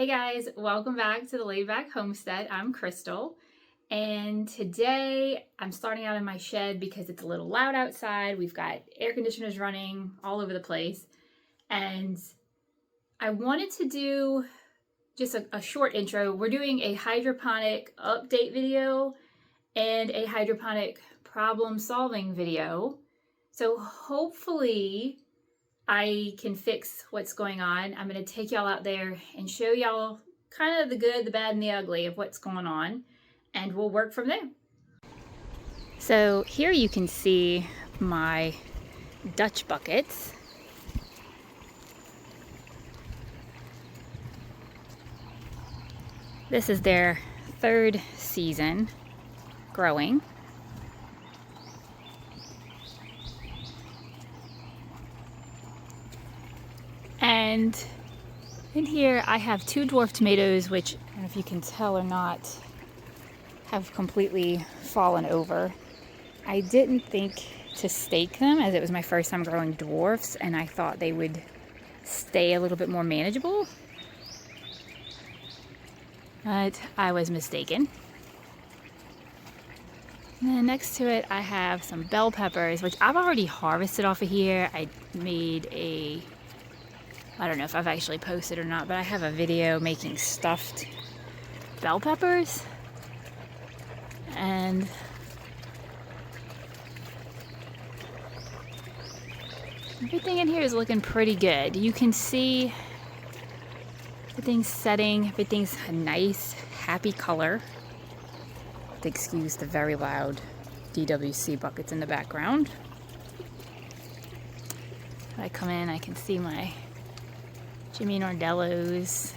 Hey guys, welcome back to the Laid Back Homestead. I'm Crystal, and today I'm starting out in my shed because it's a little loud outside. We've got air conditioners running all over the place, and I wanted to do just a short intro. We're doing a hydroponic update video and a hydroponic problem solving video. So hopefully I can fix what's going on. I'm going to take y'all out there and show y'all kind of the good, the bad, and the ugly of what's going on, and we'll work from there. So here you can see my Dutch buckets. This is their third season growing. And in here I have two dwarf tomatoes, which I don't know if you can tell or not, have completely fallen over. I didn't think to stake them as it was my first time growing dwarfs, and I thought they would stay a little bit more manageable. But I was mistaken. And then next to it I have some bell peppers, which I've already harvested off of here. I made I don't know if I've actually posted or not, but I have a video making stuffed bell peppers. And everything in here is looking pretty good. You can see everything's setting, everything's a nice, happy color. Excuse the very loud DWC buckets in the background. If I come in, I can see my Jimmy Nordellos.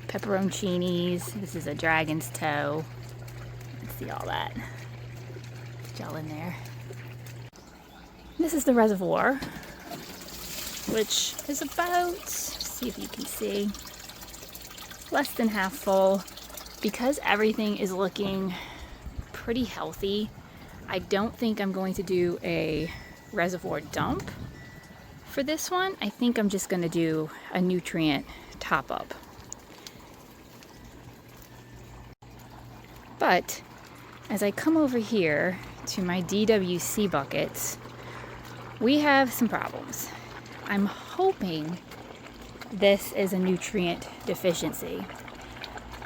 Pepperoncinis. This is a dragon's toe. Let's see all that. Get y'all in there. This is the reservoir, which is about, see if you can see, less than half full. Because everything is looking pretty healthy, I don't think I'm going to do a reservoir dump for this one. I think I'm just going to do a nutrient top up. But as I come over here to my DWC buckets, we have some problems. I'm hoping this is a nutrient deficiency.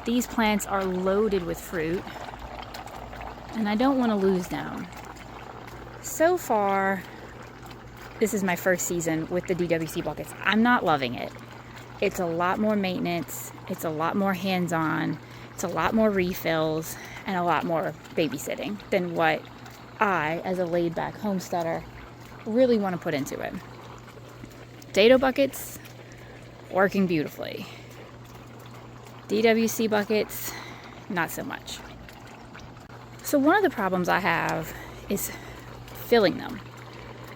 These plants are loaded with fruit, and I don't want to lose them. So far, this is my first season with the DWC buckets. I'm not loving it. It's a lot more maintenance, it's a lot more hands-on, it's a lot more refills, and a lot more babysitting than what I, as a laid-back homesteader, really want to put into it. Potato buckets, working beautifully. DWC buckets, not so much. So one of the problems I have is filling them.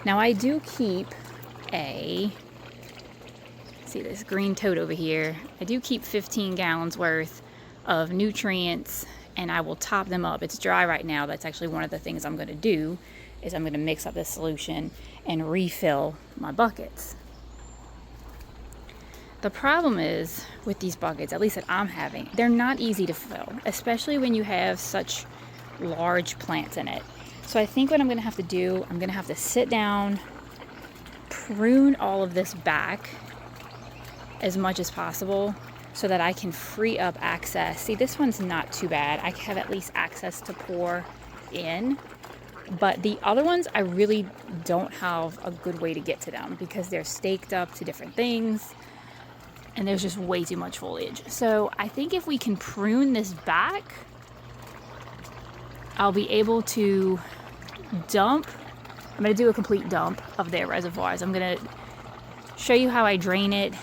Now I do keep see this green tote over here. I do keep 15 gallons worth of nutrients, and I will top them up. It's dry right now. That's actually one of the things I'm going to do, is I'm going to mix up this solution and refill my buckets. The problem is with these buckets, at least that I'm having, they're not easy to fill, especially when you have such large plants in it. So I think what I'm going to have to do, I'm going to have to sit down, prune all of this back as much as possible so that I can free up access. See, this one's not too bad. I have at least access to pour in, but the other ones, I really don't have a good way to get to them because they're staked up to different things and there's just way too much foliage. So I think if we can prune this back, I'll be able to dump. I'm going to do a complete dump of their reservoirs. I'm going to show you how I drain it.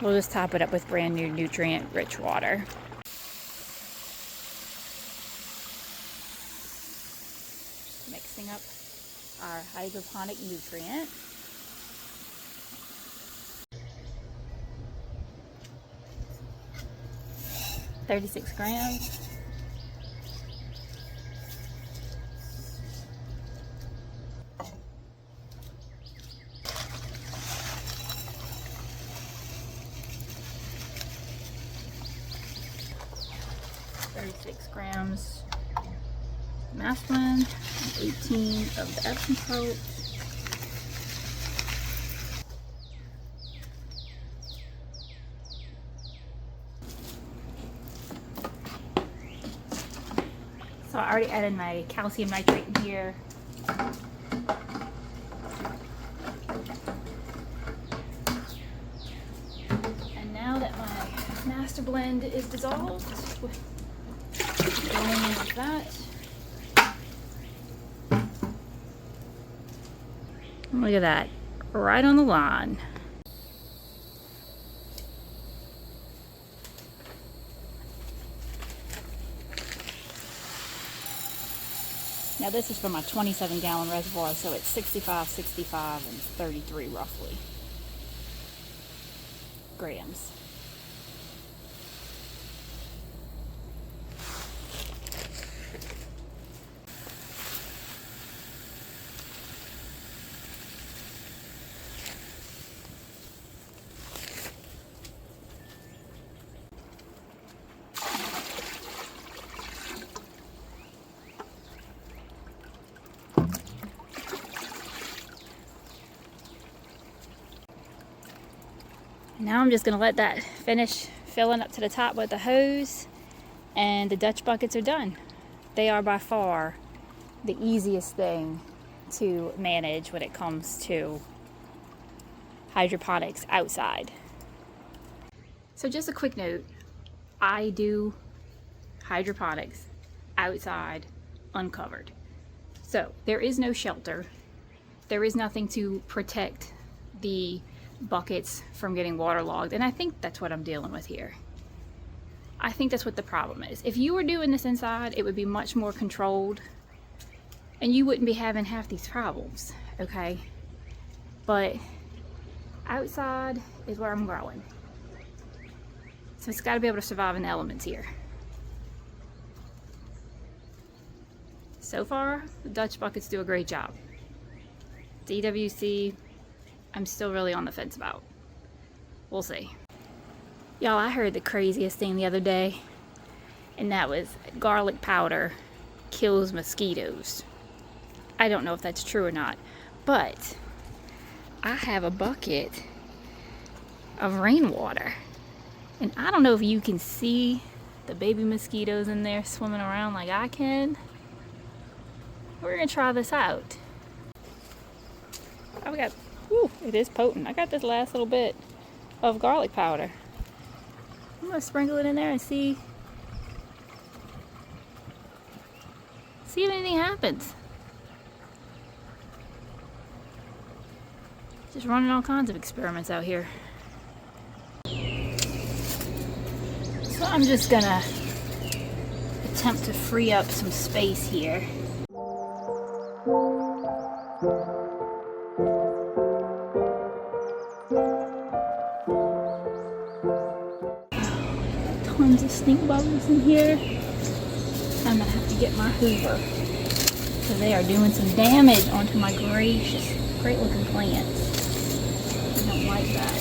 We'll just top it up with brand new nutrient-rich water. Mixing up our hydroponic nutrient. $36 grams. 6 grams masculine, 18 of the Epsom salt. So I already added my calcium nitrate in here. And now that my master blend is dissolved, going in like that. Look at that, right on the line. Now this is for my 27-gallon reservoir, so it's 65, 65, and 33 roughly grams. Now I'm just going to let that finish filling up to the top with the hose, and the Dutch buckets are done. They are by far the easiest thing to manage when it comes to hydroponics outside. So just a quick note, I do hydroponics outside uncovered. So there is no shelter. There is nothing to protect the buckets from getting waterlogged, and I think that's what I'm dealing with here. I think that's what the problem is. If you were doing this inside, it would be much more controlled and you wouldn't be having half these problems, okay? But outside is where I'm growing, so it's got to be able to survive in the elements here. So far, the Dutch buckets do a great job. DWC, I'm still really on the fence about. We'll see. Y'all, I heard the craziest thing the other day, and that was garlic powder kills mosquitoes. I don't know if that's true or not, but I have a bucket of rainwater, and I don't know if you can see the baby mosquitoes in there swimming around like I can. We're gonna try this out. Oh, we got, whew, it is potent. I got this last little bit of garlic powder. I'm gonna sprinkle it in there and see if anything happens. Just running all kinds of experiments out here. So I'm just gonna attempt to free up some space here. Tons of stink bubbles in here. I'm gonna have to get my Hoover, because they are doing some damage onto my great looking plants. I don't like that.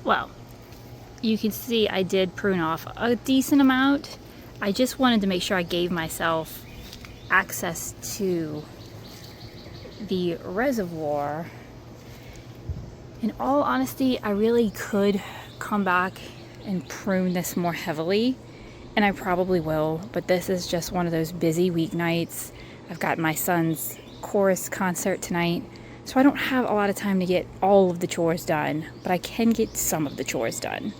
Well, you can see I did prune off a decent amount. I just wanted to make sure I gave myself access to the reservoir. In all honesty, I really could come back and prune this more heavily, and I probably will, but this is just one of those busy weeknights. I've got my son's chorus concert tonight, so I don't have a lot of time to get all of the chores done, but I can get some of the chores done.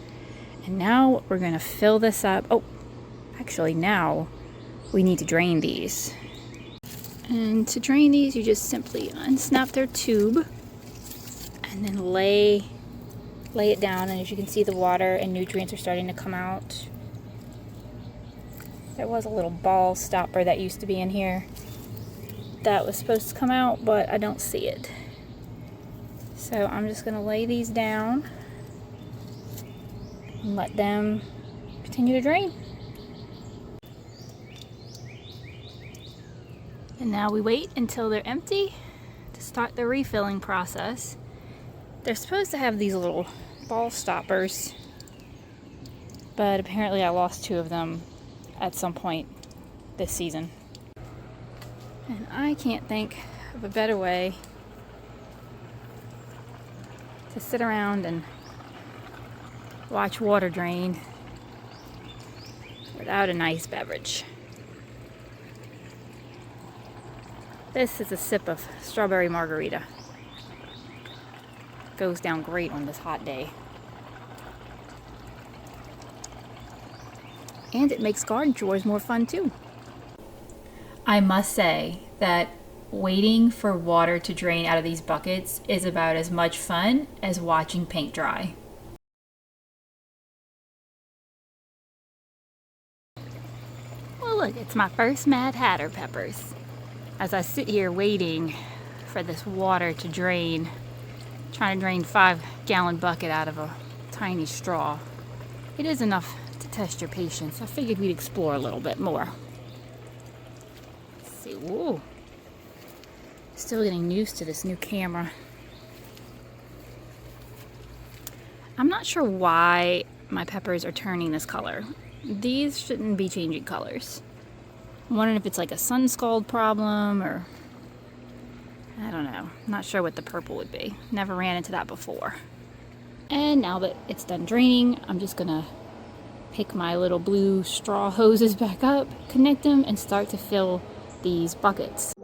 And now we're gonna fill this up. Oh, actually now we need to drain these. And to drain these, you just simply unsnap their tube and then lay it down, and as you can see, the water and nutrients are starting to come out. There was a little ball stopper that used to be in here that was supposed to come out, but I don't see it. So I'm just gonna lay these down and let them continue to drain. And now we wait until they're empty to start the refilling process. They're supposed to have these little ball stoppers, but apparently I lost 2 of them at some point this season. And I can't think of a better way to sit around and watch water drain without a nice beverage. This is a sip of strawberry margarita. Goes down great on this hot day. And it makes garden chores more fun too. I must say that waiting for water to drain out of these buckets is about as much fun as watching paint dry. Well, look, it's my first Mad Hatter peppers. As I sit here waiting for this water to drain, trying to drain 5-gallon bucket out of a tiny straw. It is enough to test your patience. I figured we'd explore a little bit more. Let's see, whoa. Still getting used to this new camera. I'm not sure why my peppers are turning this color. These shouldn't be changing colors. I'm wondering if it's like a sun scald problem or I don't know. I'm not sure what the purple would be. Never ran into that before. And now that it's done draining, I'm just gonna pick my little blue straw hoses back up, connect them, and start to fill these buckets.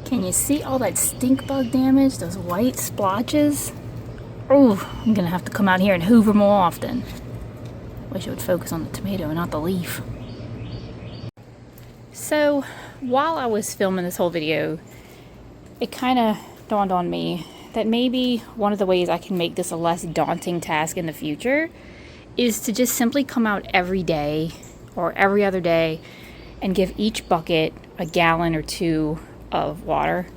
Can you see all that stink bug damage? Those white splotches? Oh, I'm gonna have to come out here and hoover more often. Wish it would focus on the tomato and not the leaf. So, while I was filming this whole video, it kind of dawned on me that maybe one of the ways I can make this a less daunting task in the future is to just simply come out every day or every other day and give each bucket a gallon or 2 of water.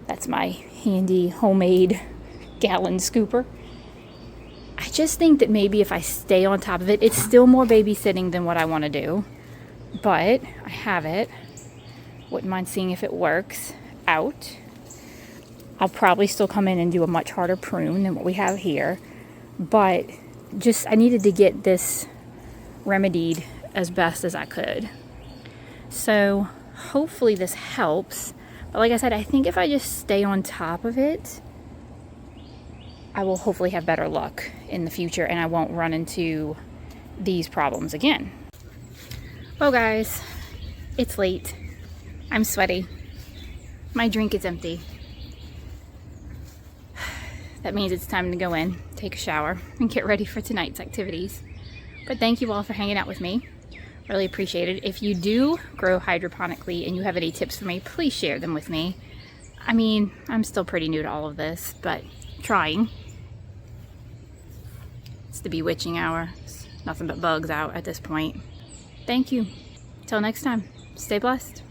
That's my handy homemade gallon scooper. I just think that maybe if I stay on top of it, it's still more babysitting than what I want to do, but I have it. Wouldn't mind seeing if it works out. I'll probably still come in and do a much harder prune than what we have here, but just I needed to get this remedied as best as I could. So hopefully this helps. But like I said, I think if I just stay on top of it, I will hopefully have better luck in the future and I won't run into these problems again. Well guys, it's late. I'm sweaty. My drink is empty. That means it's time to go in, take a shower, and get ready for tonight's activities. But thank you all for hanging out with me. Really appreciate it. If you do grow hydroponically and you have any tips for me, please share them with me. I mean, I'm still pretty new to all of this, but trying. It's the bewitching hour. It's nothing but bugs out at this point. Thank you. Till next time, stay blessed.